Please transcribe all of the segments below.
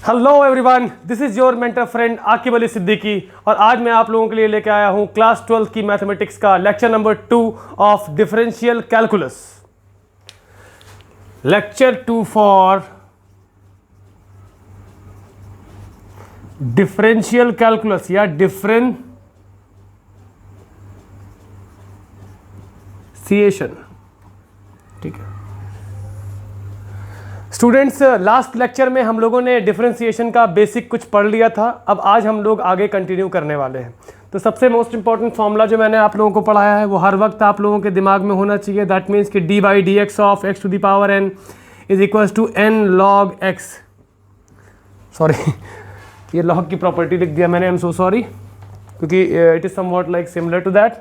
Hello everyone, this is your mentor friend Aqib Ali Siddiqui और आज मैं आप लोगों के लिए लेके आया हूँ क्लास 12 की मैथमेटिक्स का lecture number 2 of differential calculus. Lecture 2 for differential calculus या डिफरेंशिएशन। ठीक है स्टूडेंट्स, लास्ट लेक्चर में हम लोगों ने डिफरेंशिएशन का बेसिक कुछ पढ़ लिया था। अब आज हम लोग आगे कंटिन्यू करने वाले हैं। तो सबसे मोस्ट इंपॉर्टेंट फॉर्मूला जो मैंने आप लोगों को पढ़ाया है वो हर वक्त आप लोगों के दिमाग में होना चाहिए। दैट मीन्स कि d by d x of x to the power n is equals to n log x. Sorry, ये लॉग की प्रॉपर्टी लिख दिया मैंने, आई एम सो सॉरी, क्योंकि it is somewhat like similar to that.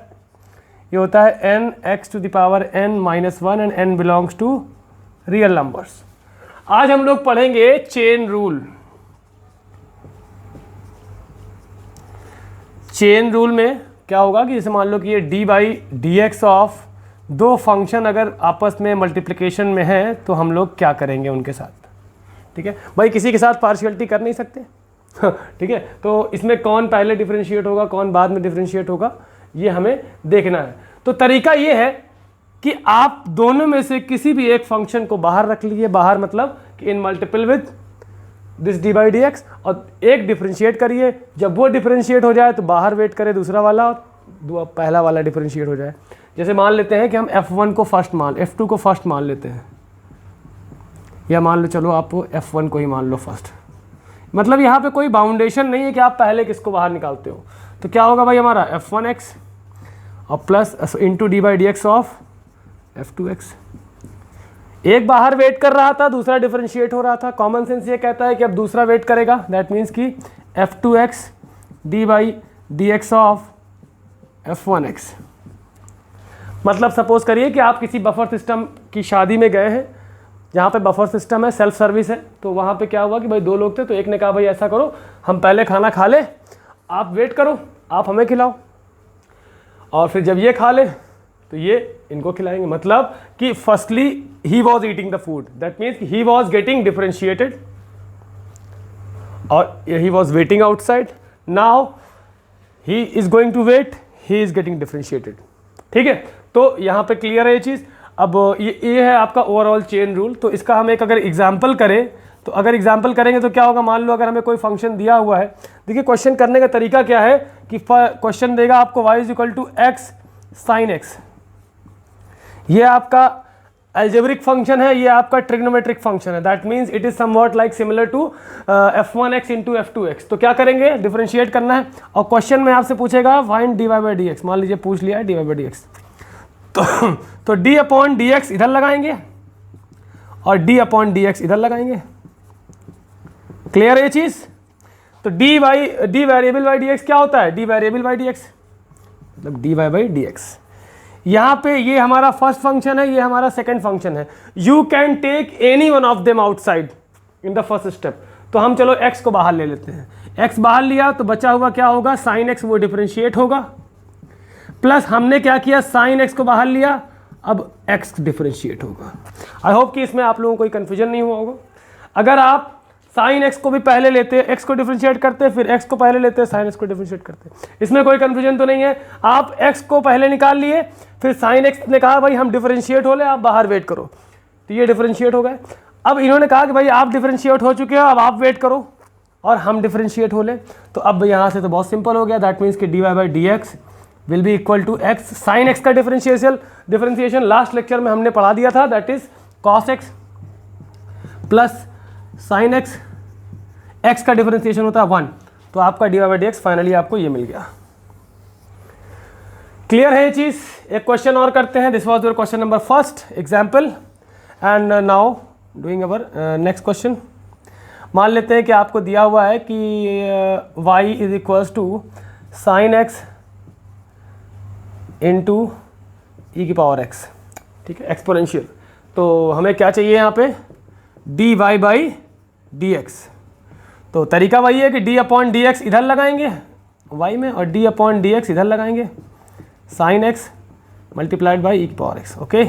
ये होता है n x to the power n minus one and n belongs to real numbers. आज हम लोग पढ़ेंगे चेन रूल। चेन रूल में क्या होगा कि जैसे मान लो कि ये D by d x of दो फंक्शन अगर आपस में मल्टीप्लिकेशन में है तो हम लोग क्या करेंगे उनके साथ। ठीक है भाई, किसी के साथ पार्शियलिटी कर नहीं सकते। ठीक है, तो इसमें कौन पहले डिफरेंशिएट होगा कौन बाद में डिफरेंशिएट होगा ये हमें देखना है। तो तरीका ये है कि आप दोनों में से किसी भी एक फंक्शन को बाहर रख लीजिए। बाहर मतलब कि इन multiple with this D by d x, और एक डिफरेंशिएट करिए। जब वो डिफरेंशिएट हो जाए तो बाहर वेट करे दूसरा वाला और पहला वाला डिफरेंशिएट हो जाए। जैसे मान लेते हैं कि हम f1 को फर्स्ट f2 को फर्स्ट मान लेते हैं, या मान लो चलो आप f1 को ही मान लो फर्स्ट। मतलब यहाँ पे कोई बाउंडेशन नहीं है कि आप पहले किसको बाहर निकालते हो। तो क्या होगा भाई, हमारा f1x और plus into D by d x of f2x। एक बाहर वेट कर रहा था, दूसरा डिफरेंशिएट हो रहा था। कॉमन सेंस ये कहता है कि अब दूसरा वेट करेगा। दैट मीन्स कि f2x D by d x of f1x। मतलब सपोज करिए कि आप किसी बफर सिस्टम की शादी में गए हैं जहाँ पे बफर सिस्टम है, सेल्फ सर्विस है। तो वहाँ पे क्या हुआ कि भाई दो लोग थे, तो एक ने कहा भाई ऐसा करो, हम पहले खाना खा ले, आप वेट करो, आप हमें खिलाओ, और फिर जब ये खा ले तो ये इनको खिलाएंगे। मतलब कि firstly he was eating the food, that means he was getting differentiated और he was waiting outside. Now he is going to wait, he is getting differentiated. ठीक है, तो यहाँ पे क्लियर है ये चीज़। अब ये है आपका ओवरऑल चेन रूल। तो इसका हम एक अगर एग्जाम्पल करें, तो अगर एग्जाम्पल करेंगे तो क्या होगा, मान लो अगर हमें कोई फंक्शन दिया हुआ है। देखिए क्वेश्चन करने का तरीका क्या है कि क्वेश्चन देगा आपको y is equal to x sine x. ये आपका अलजेब्रिक फंक्शन है, ये आपका ट्रिग्नोमेट्रिक फंक्शन है। That means it is somewhat like similar to f1x into f2x। तो क्या करेंगे, डिफरेंशिएट करना है। और क्वेश्चन में आपसे पूछेगा find d y by d x. मान लीजिए पूछ लिया है d y by d x, तो d अपॉन डी एक्स इधर लगाएंगे और d अपॉन डी एक्स इधर लगाएंगे। क्लियर है ये चीज। तो d variable by d x क्या होता है, d variable by d x मतलब d y by d x. यहाँ पे ये हमारा फर्स्ट फंक्शन है, ये हमारा सेकंड फंक्शन है। You can take any one of them outside in the first step. तो हम चलो x को बाहर ले लेते हैं। x बाहर लिया तो बचा हुआ क्या होगा, साइन x, वो डिफरेंशिएट होगा। प्लस हमने क्या किया, साइन x को बाहर लिया, अब x डिफरेंशिएट होगा। आई होप कि इसमें आप लोगों को कोई कन्फ्यूजन नहीं हुआ होगा। अगर आप साइन x को भी पहले लेते हैं, x को डिफरेंशिएट करते हैं, फिर x को पहले लेते हैं, साइन x को डिफरेंशिएट करते हैं, इसमें कोई कन्फ्यूजन तो नहीं है। आप x को पहले निकाल लिए, फिर साइन x ने कहा भाई हम डिफरेंशिएट हो ले, आप बाहर वेट करो, तो ये डिफरेंशिएट हो गए। अब इन्होंने कहा कि भाई आप डिफरेंशिएट हो चुके हो, अब आप वेट करो और हम डिफरेंशिएट हो ले। तो अब यहाँ से तो बहुत सिंपल हो गया। दैट मीन्स कि d y by d x will be equal to x sine x का डिफरेंशिएशन लास्ट लेक्चर में हमने पढ़ा दिया था। That is cos x plus sine x, x का डिफरेंशिएशन होता है 1। तो आपका d y by d x finally आपको ये मिल गया। क्लियर है ये चीज़। एक क्वेश्चन और करते हैं। This was your question number first example and now doing our next question. मान लेते हैं कि आपको दिया हुआ है कि y is equals to sine x into e की पावर x। ठीक है, एक्सपोनेंशियल। तो हमें क्या चाहिए यहाँ पे, d y by d x. तो तरीका वही है कि d अपॉन डी एक्स इधर लगाएंगे y में, और d अपॉन डी एक्स इधर लगाएंगे, sign x multiplied by E की पावर x। ओके,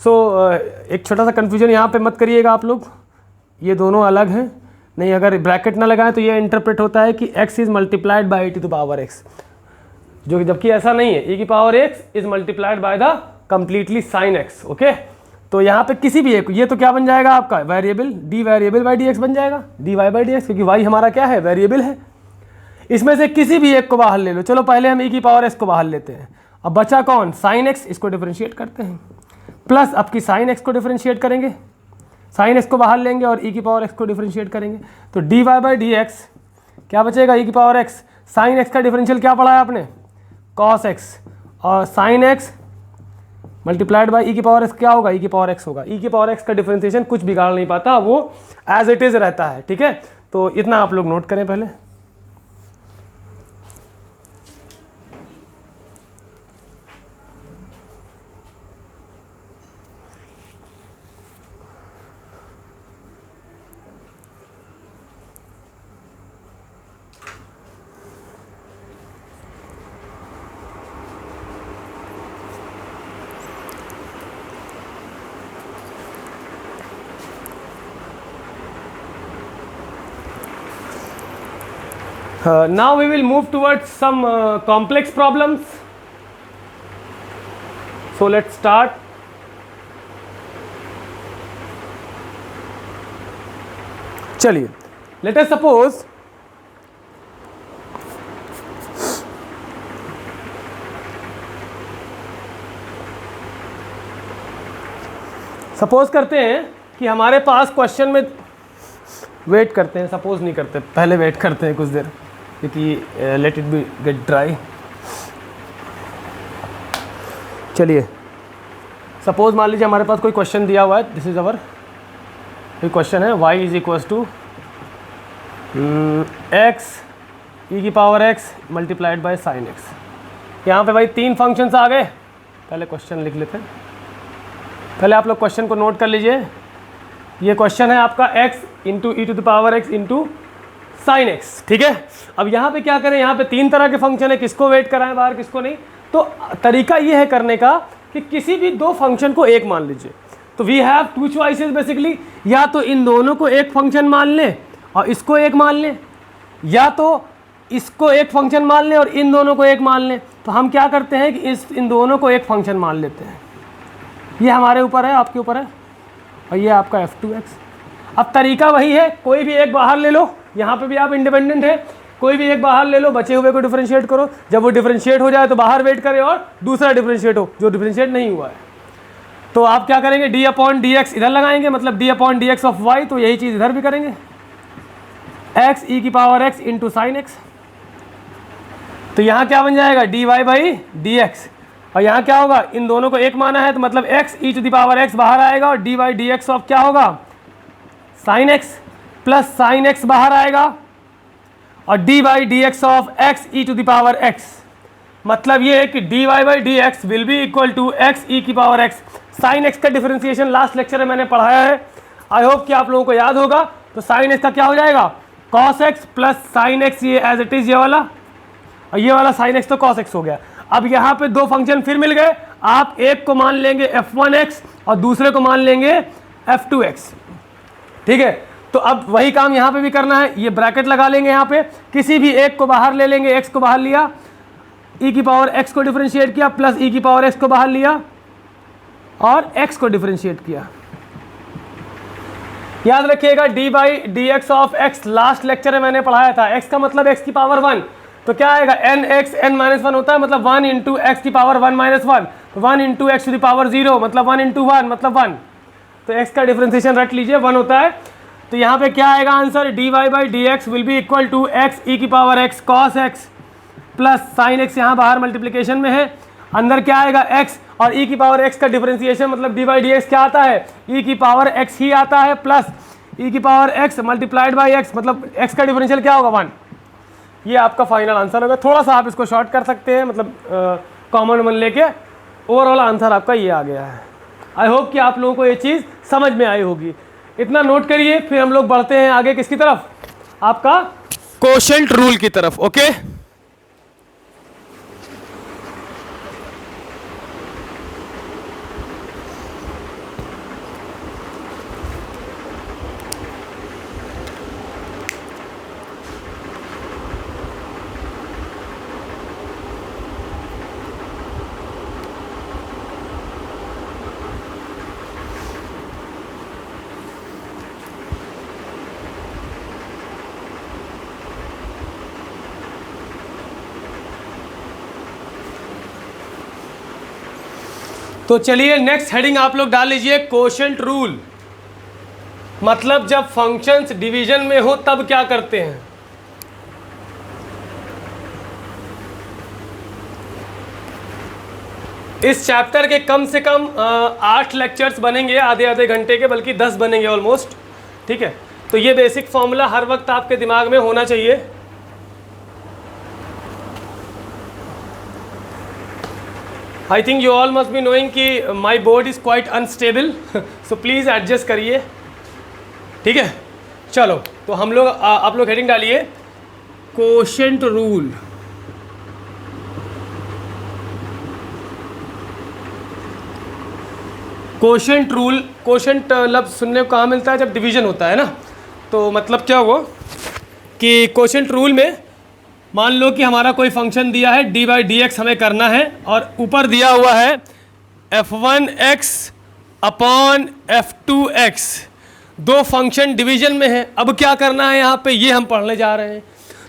सो एक छोटा सा कन्फ्यूजन यहाँ पे मत करिएगा आप लोग, ये दोनों अलग हैं। नहीं, अगर ब्रैकेट ना लगाएं तो ये इंटरप्रेट होता है कि x is multiplied by e to the power x, जो कि जबकि ऐसा नहीं है, e की power x is multiplied by the completely sine x। Okay, तो यहाँ पे किसी भी एक, ये तो क्या बन जाएगा आपका variable, d variable by d x बन जाएगा, d y by d x, क्योंकि वाई हमारा क्या है, वेरिएबल है। इसमें से किसी भी एक को बाहर ले लो। चलो पहले हम e की पावर x को बाहर लेते हैं। अब बचा कौन, साइन x, इसको डिफरेंशिएट करते हैं, प्लस आपकी साइन x को डिफरेंशिएट करेंगे, साइन x को बाहर लेंगे और e की पावर x को डिफरेंशिएट करेंगे, तो d y by d x क्या बचेगा, e की पावर x, साइन x का डिफरेंशियल क्या पढ़ा है आपने, cos x, और sine x multiplied by e की पावर x क्या होगा, e की पावर x होगा। e की पावर x का डिफरेंशिएशन कुछ बिगाड़ नहीं पाता, वो एज इट इज रहता है। ठीक है, तो इतना आप लोग नोट करें पहले। Now we will move towards some complex problems. So let's start. चलिए, let us suppose करते हैं कि हमारे पास क्वेश्चन में, वेट करते हैं, सपोज नहीं करते, पहले वेट करते हैं कुछ देर, क्योंकि let it be get dry. चलिए, सपोज मान लीजिए हमारे पास कोई क्वेश्चन दिया हुआ है, दिस इज अवर कोई क्वेश्चन है, y is equals to x e की power x multiplied by sine x। यहाँ पे भाई तीन फंक्शंस आ गए। पहले क्वेश्चन लिख लेते हैं, पहले आप लोग क्वेश्चन को नोट कर लीजिए। ये क्वेश्चन है आपका x into e to the power x into sine x. ठीक है, अब यहाँ पे क्या करें, यहाँ पे तीन तरह के फंक्शन है, किसको वेट कराएं बाहर, किसको नहीं। तो तरीका ये है करने का कि किसी भी दो फंक्शन को एक मान लीजिए। तो we have two choices basically, या तो इन दोनों को एक फंक्शन मान लें और इसको एक मान लें, या तो इसको एक फंक्शन मान लें और इन दोनों को एक मान लें। तो हम क्या करते हैं कि इन दोनों को एक फंक्शन मान लेते हैं। ये हमारे ऊपर है, आपके ऊपर है, और ये आपका f2x। अब तरीका वही है, कोई भी एक बाहर ले लो, यहाँ पे भी आप इंडिपेंडेंट है, कोई भी एक बाहर ले लो, बचे हुए को डिफरेंशिएट करो। जब वो डिफरेंशिएट हो जाए तो बाहर वेट करें और दूसरा डिफरेंशिएट हो जो डिफरेंशिएट नहीं हुआ है। तो आप क्या करेंगे, डी अपॉन डी एक्स इधर लगाएंगे, मतलब d upon d x of y, तो यही चीज़ इधर भी करेंगे, एक्स ई की power x into sine x. तो यहाँ क्या बन जाएगा, d y by d x, और यहाँ क्या होगा, इन दोनों को एक माना है तो मतलब x e to the power x बाहर आएगा और d y d x of क्या होगा, sine x, plus sine x बाहर आएगा और d by d x of x e to the power x. मतलब ये है कि d y by d x will be equal to x e की पावर एक्स। साइन एक्स का differentiation last lecture में मैंने पढ़ाया है, आई होप कि आप लोगों को याद होगा। तो साइन एक्स का क्या हो जाएगा, cos x plus sine x, ये एज इट इज ये वाला, और ये वाला साइन एक्स तो कॉस एक्स हो गया। अब यहाँ पे दो फंक्शन फिर मिल गए, आप एक को मान लेंगे f1x और दूसरे को मान लेंगे f2x। ठीक है, तो अब वही काम यहाँ पे भी करना है, ये ब्रैकेट लगा लेंगे, यहाँ पे किसी भी एक को बाहर ले लेंगे, x को बाहर लिया, e की पावर x को डिफरेंशिएट किया, प्लस e की पावर x को बाहर लिया और x को डिफरेंशिएट किया। याद रखिएगा D by d x of x last lecture में मैंने पढ़ाया था, x का मतलब x की पावर 1, तो क्या आएगा n x n माइनस 1 होता है, मतलब 1 इंटू एक्स की पावर 1 माइनस 1, तो 1 इंटू एक्स टू द पावर 0 मतलब 1 इंटू 1 मतलब 1। तो x का डिफरेंशिएशन रख लीजिए 1 होता है। तो यहाँ पे क्या आएगा answer, d y by d x will be equal to x e की power x cos x plus sine x, यहाँ बाहर मल्टीप्लिकेशन में है, अंदर क्या आएगा x और e की पावर x का डिफरेंशिएशन मतलब डी बाई डी एक्स क्या आता है, e की पावर x ही आता है, प्लस e की power x multiplied by x मतलब x का डिफरेंशियल क्या होगा 1। ये आपका फाइनल आंसर होगा। थोड़ा सा आप इसको शॉर्ट कर सकते हैं, मतलब कॉमन वन लेके, ओवरऑल आंसर आपका ये आ गया है। आई होप कि आप लोगों को ये चीज़ समझ में आई होगी। इतना नोट करिए, फिर हम लोग बढ़ते हैं आगे किसकी तरफ, आपका कोशेंट रूल की तरफ। ओके, तो चलिए नेक्स्ट हेडिंग आप लोग डाल लीजिए, कोशेंट रूल। मतलब जब फंक्शंस डिवीजन में हो तब क्या करते हैं। इस चैप्टर के कम से कम 8 लेक्चर्स बनेंगे आधे आधे घंटे के, बल्कि 10 बनेंगे ऑलमोस्ट। ठीक है, तो ये बेसिक फॉर्मूला हर वक्त आपके दिमाग में होना चाहिए। I think you all must be knowing कि my board is quite unstable, so please adjust करिए। ठीक है, चलो तो हम लोग आप लोग हेडिंग डालिए, quotient rule. Quotient rule, quotient लफ्ज़ सुनने को कहाँ मिलता है, जब डिवीजन होता है ना। तो मतलब क्या हुआ कि कोशेंट रूल में मान लो कि हमारा कोई फंक्शन दिया है d/dx हमें करना है, और ऊपर दिया हुआ है f1x अपॉन f2x। दो फंक्शन डिवीजन में है, अब क्या करना है यहाँ पे, ये हम पढ़ने जा रहे हैं।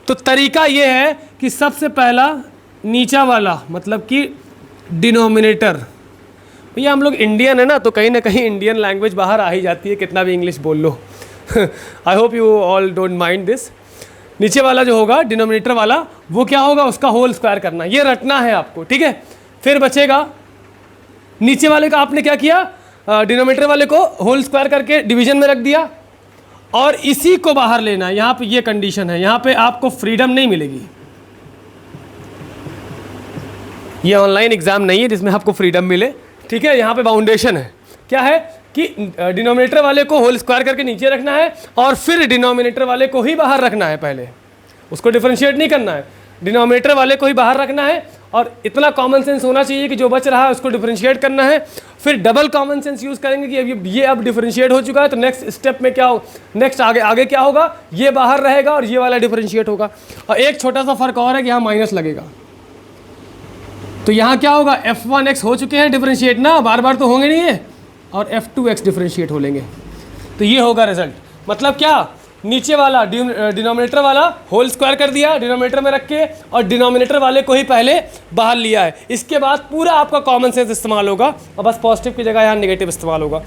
तो तरीका ये है कि सबसे पहला नीचा वाला मतलब कि डिनोमिनेटर, भैया हम लोग इंडियन है ना, तो कहीं ना कहीं इंडियन लैंग्वेज बाहर आ ही जाती है, कितना भी इंग्लिश बोल लो। I hope you all don't mind this. नीचे वाला जो होगा डिनोमिनेटर वाला, वो क्या होगा, उसका होल स्क्वायर करना, ये रटना है आपको। ठीक है, फिर बचेगा नीचे वाले का, आपने क्या किया, डिनोमिनेटर वाले को होल स्क्वायर करके डिवीजन में रख दिया, और इसी को बाहर लेना। यहाँ पे ये कंडीशन है, यहाँ पे आपको फ्रीडम नहीं मिलेगी। ये ऑनलाइन एग्जाम नहीं है जिसमें आपको फ्रीडम मिले। ठीक है, यहाँ पे बाउंडेशन है, क्या है कि डिनोमिनेटर वाले को होल स्क्वायर करके नीचे रखना है, और फिर डिनोमिनेटर वाले को ही बाहर रखना है। पहले उसको डिफरेंशिएट नहीं करना है, डिनोमिनेटर वाले को ही बाहर रखना है, और इतना कॉमन सेंस होना चाहिए कि जो बच रहा है उसको डिफरेंशिएट करना है। फिर डबल कॉमन सेंस यूज़ करेंगे कि ये अब डिफरेंशिएट हो चुका है, तो नेक्स्ट स्टेप में क्या हो, नेक्स्ट आगे क्या होगा, ये बाहर रहेगा और ये वाला डिफरेंशिएट होगा। और एक छोटा सा फर्क और है कि यहाँ माइनस लगेगा, तो यहाँ क्या होगा, f1x हो चुके हैं डिफरेंशिएट ना, बार बार तो होंगे नहीं है, और f2x डिफरेंशिएट हो लेंगे। तो ये होगा रिजल्ट। मतलब क्या, नीचे वाला डिनोमिनेटर वाला होल स्क्वायर कर दिया डिनोमिनेटर में रख के, और डिनोमिनेटर वाले को ही पहले बाहर लिया है। इसके बाद पूरा आपका कॉमन सेंस इस्तेमाल होगा, और बस पॉजिटिव की जगह यहाँ नेगेटिव इस्तेमाल होगा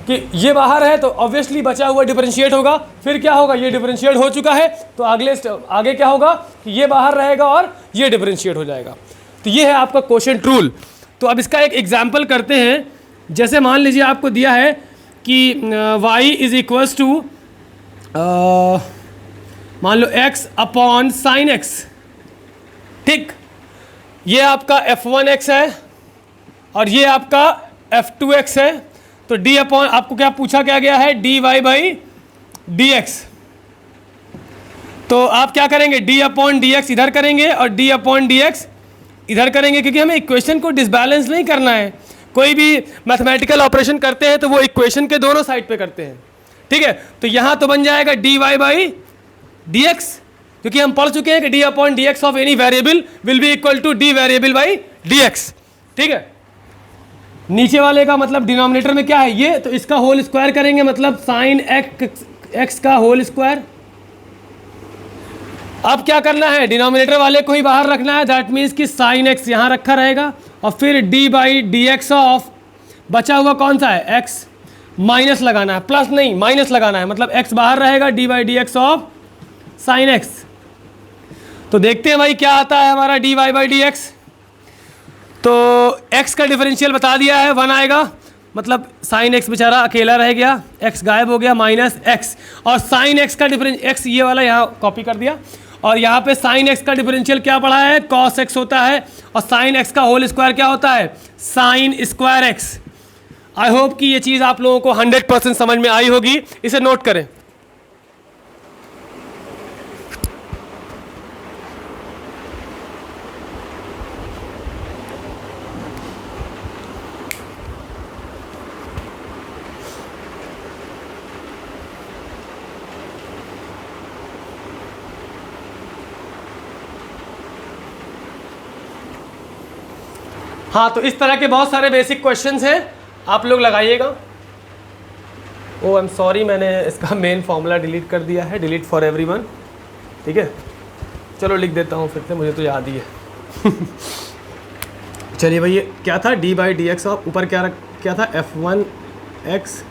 कि ये बाहर है तो ऑब्वियसली बचा हुआ डिफरेंशिएट होगा। फिर क्या होगा, ये डिफरेंशिएट हो चुका है, तो आगे क्या होगा कि ये बाहर रहेगा और ये डिफरेंशिएट हो जाएगा। तो ये है आपका कोशेंट रूल। तो अब इसका एक एग्जाम्पल करते हैं। जैसे मान लीजिए आपको दिया है कि y इज इक्वल्स टू मान लो x अपॉन साइन x। ठीक, ये आपका f1x है और ये आपका f2x है। तो d अपॉन, आपको क्या पूछा क्या गया है, dy/dx। तो आप क्या करेंगे, d अपॉन dx इधर करेंगे और d अपॉन dx इधर करेंगे, क्योंकि हमें इक्वेशन को डिसबैलेंस नहीं करना है। कोई भी मैथमेटिकल ऑपरेशन करते हैं तो वो इक्वेशन के दोनों साइड पे करते हैं। ठीक है, तो यहाँ तो बन जाएगा dy/dx, क्योंकि हम पढ़ चुके हैं कि d upon dx of any variable will be equal to d variable dx। ठीक है, नीचे वाले का मतलब डिनोमिनेटर में क्या है ये, तो इसका होल स्क्वायर करेंगे, मतलब साइन x का होल स्क्वायर। अब क्या करना है, डिनोमिनेटर वाले को ही बाहर रखना है, दैट मीन्स कि साइन x यहाँ रखा रहेगा, और फिर d/dx ऑफ बचा हुआ कौन सा है, x, माइनस लगाना है, प्लस नहीं माइनस लगाना है, मतलब x बाहर रहेगा, d/dx ऑफ साइन x। तो देखते हैं भाई क्या आता है हमारा dy/dx। तो x का डिफरेंशियल बता दिया है, 1 आएगा, मतलब साइन x बेचारा अकेला रह गया, x गायब हो गया, माइनस x, और साइन x का x ये वाला यहाँ कॉपी कर दिया, और यहाँ पे साइन x का डिफरेंशियल क्या पढ़ा है, cos x होता है, और साइन x का होल स्क्वायर क्या होता है, sine square x। I hope कि ये चीज़ आप लोगों को 100% समझ में आई होगी, इसे नोट करें। हाँ, तो इस तरह के बहुत सारे बेसिक क्वेश्चंस हैं, आप लोग लगाइएगा। ओ आई एम सॉरी, मैंने इसका मेन फॉर्मूला डिलीट कर दिया है, डिलीट फॉर एवरीवन। ठीक है, चलो लिख देता हूँ फिर से, मुझे तो याद ही है। चलिए भाई, ये क्या था, डी बाई डी एक्स, और ऊपर क्या था, f1x।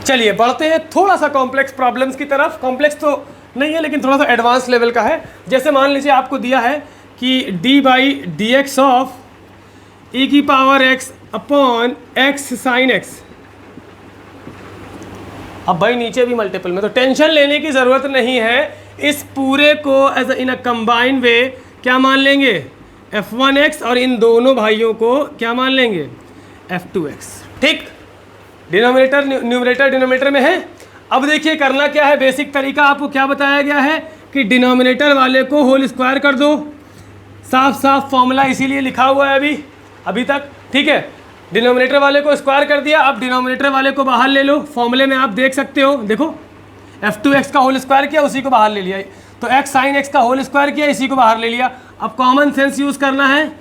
चलिए बढ़ते हैं थोड़ा सा कॉम्प्लेक्स प्रॉब्लम्स की तरफ। कॉम्प्लेक्स तो नहीं है लेकिन थोड़ा सा एडवांस लेवल का है। जैसे मान लीजिए आपको दिया है कि d by d x of e की power x upon x sine x। अब भाई नीचे भी मल्टीपल में, तो टेंशन लेने की ज़रूरत नहीं है। इस पूरे को एज इन अ कंबाइंड वे क्या मान लेंगे, f1x, और इन दोनों भाइयों को क्या मान लेंगे, f2x। ठीक, डिनोमिनेटर न्यूमरेटर डिनोमिनेटर में है। अब देखिए करना क्या है, बेसिक तरीका आपको क्या बताया गया है कि डिनोमिनेटर वाले को होल स्क्वायर कर दो। साफ साफ फॉर्मूला इसीलिए लिखा हुआ है अभी तक। ठीक है, डिनोमिनेटर वाले को स्क्वायर कर दिया, अब डिनोमिनेटर वाले को बाहर ले लो। फॉर्मूले में आप देख सकते हो, देखो f2x का होल स्क्वायर किया, उसी को बाहर ले लिया, तो x साइन x का होल स्क्वायर किया, इसी को बाहर ले लिया। अब कॉमन सेंस यूज़ करना है,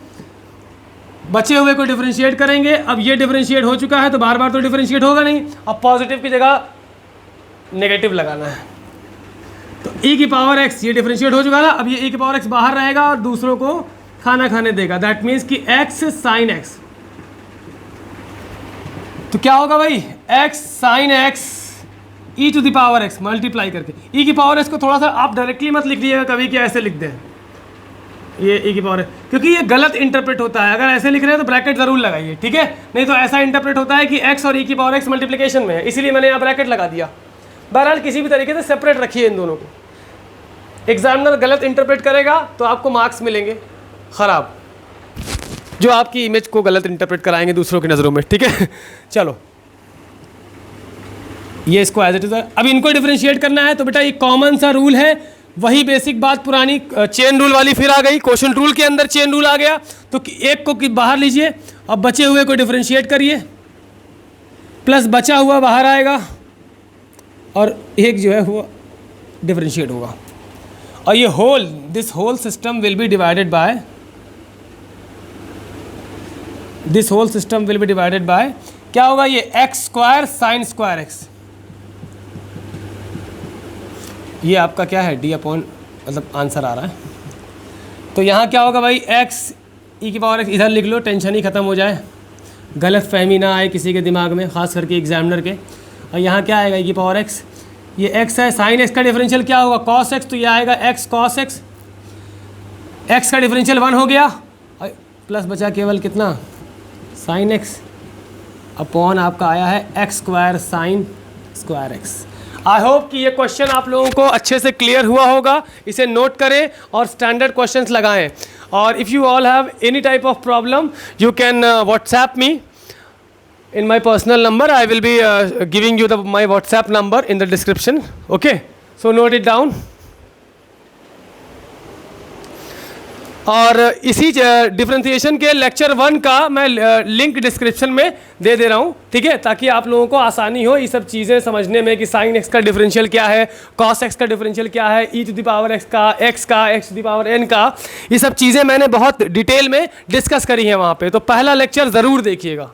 बचे हुए को डिफरेंशिएट करेंगे। अब ये डिफरेंशिएट हो चुका है तो बार बार तो डिफरेंशिएट होगा नहीं, अब पॉजिटिव की जगह नेगेटिव लगाना है। तो e की पावर x ये डिफरेंशिएट हो चुका ना, अब ये e की पावर x बाहर रहेगा और दूसरों को खाना खाने देगा। दैट मीन्स कि x साइन x, तो क्या होगा भाई, x sine x e to the power x multiply करके। e की पावर x को थोड़ा सा आप डायरेक्टली मत लिख लीजिएगा कभी कि ऐसे लिख दें ये e की पावर x, क्योंकि ये गलत इंटरप्रेट होता है। अगर ऐसे लिख रहे हैं तो ब्रैकेट ज़रूर लगाइए, ठीक है, नहीं तो ऐसा इंटरप्रेट होता है कि x और e की पावर x मल्टीप्लिकेशन में है, इसीलिए मैंने यहाँ ब्रैकेट लगा दिया। बहरहाल किसी भी तरीके से सेपरेट रखिए इन दोनों को। एग्जामिनर गलत इंटरप्रेट करेगा तो आपको मार्क्स मिलेंगे ख़राब, जो आपकी इमेज को गलत इंटरप्रेट कराएंगे दूसरों की नज़रों में। ठीक है, चलो ये इसको एज इट इज। अब इनको डिफरेंशिएट करना है तो बेटा ये कॉमन सा रूल है, वही बेसिक बात पुरानी चेन रूल वाली फिर आ गई। क्वेश्चन रूल के अंदर चेन रूल आ गया, तो एक को बाहर लीजिए, अब बचे हुए को डिफरेंशिएट करिए, प्लस बचा हुआ बाहर आएगा और एक जो है वो डिफरेंशिएट होगा। और ये this whole system will be divided by, this whole system will be divided by क्या होगा, ये x square sine square x. ये आपका क्या है, डी अपॉन, मतलब आंसर आ रहा है। तो यहाँ क्या होगा भाई, x e की पावर x, इधर लिख लो, टेंशन ही ख़त्म हो जाए, गलत फहमी ना आए किसी के दिमाग में, ख़ास करके एग्जामिनर के। और यहाँ क्या आएगा, e की पावर x, ये x है, साइन x का डिफरेंशियल क्या होगा, cos x, तो ये आएगा x cos x, x का डिफरेंशियल 1 हो गया, प्लस बचा केवल कितना, साइन x अपॉन आपका आया है x square sine square x। I hope कि ये क्वेश्चन आप लोगों को अच्छे से क्लियर हुआ होगा। इसे नोट करें और स्टैंडर्ड क्वेश्चंस लगाएं। और if you all have any type of problem you can WhatsApp me in my personal number. I will be giving you my WhatsApp number in the description. Okay, so note it down. और इसी differentiation के lecture 1 का मैं link description में दे दे रहा हूँ, ठीक है, ताकि आप लोगों को आसानी हो ये सब चीज़ें समझने में कि साइन x का डिफरेंशियल क्या है, cos x का डिफरेंशियल क्या है, e to the power x का, x to the power n का, ये सब चीज़ें मैंने बहुत डिटेल में डिस्कस करी हैं वहाँ पे। तो पहला लेक्चर ज़रूर देखिएगा।